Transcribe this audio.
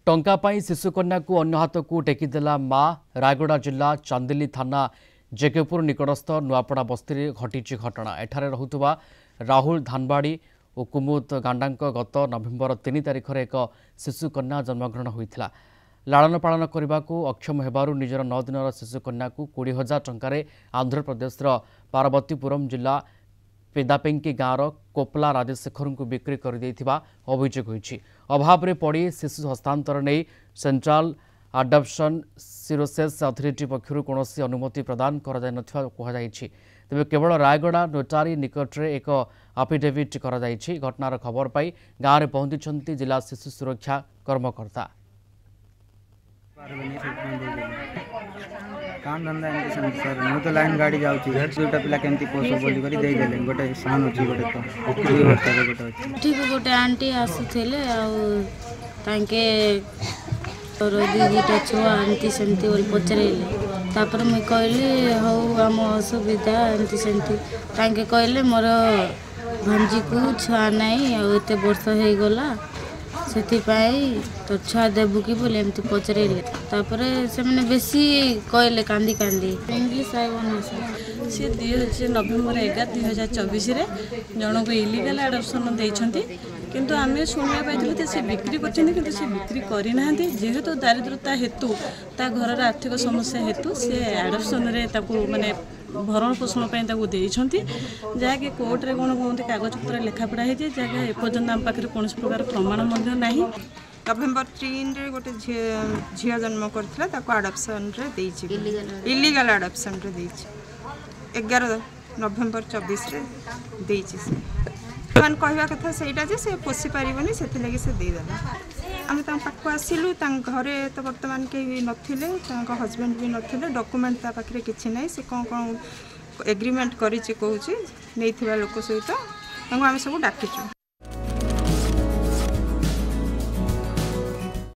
टंका पाई शिशुकन्या को अन्य हाथ को टेकीदेला मां। रायगड़ा जिला चांदिली थाना जेकेपुर निकटस्थ नुआपड़ा बस्ती घटी घटना। एठारे रहुतबा राहुल धानबाड़ी और कुमुद गांडा गत नवेम्बर 3 तारिख में एक शिशुकन्या जन्मग्रहण होता। लालन पालन करने को अक्षम होबारु निजर 9 दिन शिशुकन्या को 20,000 टंकार आंध्र प्रदेश पार्वतीपुरम जिला पेदापेंकी गाँवर कोपला राजशेखर को बिक्री कर अभियोग होती। अभाव में पड़ी शिशु हस्तांतर नहीं सेंट्रल आडप्शन सिरोसेस अथॉरिटी पक्षर कौन अनुमति प्रदान कहुई। तेज केवल रायगड़ा नोटारी निकट में एक आफिडेविट घटनार खबर पाई गाँव में पहुंची जिला शिशु सुरक्षा कर्मकर्ता। काम धंदा एमती सर मु तो लाइन गाड़ी जाऊँगी दुटा पिला केमती पोष बोली देदेले गोटे सान अच्छी गोटे तो ठीक गोटे आंटी आसुले आके दीटा छुआ एमती सेमती बोली पचारे तापर मुई कहली हौ आम असुविधा एमती सेमती तांके कहले मोर भांजी को छुआ नाई आते वर्ष हो गला से तो छुआ देबू कि बोले एमती पचारे तापर से मैंने बेसी कहले कांदी कांदी इंग्लिश आईबन सी 2000 नवेम्बर 11 2024 जन को इलिगल एडप्शन देइछंती किंतु आमे सुनिया पाइथिलु से बिक्री करछन किंतु से बिक्री करि नाहंती जेहेतु दारिद्रता हेतु ता घरर आर्थिक समस्या हेतु से एडप्शन रे ताको माने भरण पोषण पर देइछंती जाके कोर्ट रे कोन कहते कागज पत्र लेखापड़ा है जगह एपर्यंत आम पाखे कौन प्रकार प्रमाण नहीं। नवेम्बर 3 रे गोटे झिया जन्म करथिला आडप्शन रे देइछि इलीगल आडप्शन रे देइछि 11 नवेम्बर 24 रे देइछि से मान कहवा कथा सेटा जे से पोषि पारिबनी सेति लागि से देइ देला आम पाख आसिलु घरे तो बर्तमान कहीं नथिले हजबैंड भी नथिले डॉक्यूमेंट ता पाखरे किछि नै से कौन एग्रीमेंट करिछि कहूछि नै थिबा लोक सहित आम सब डाकिछु।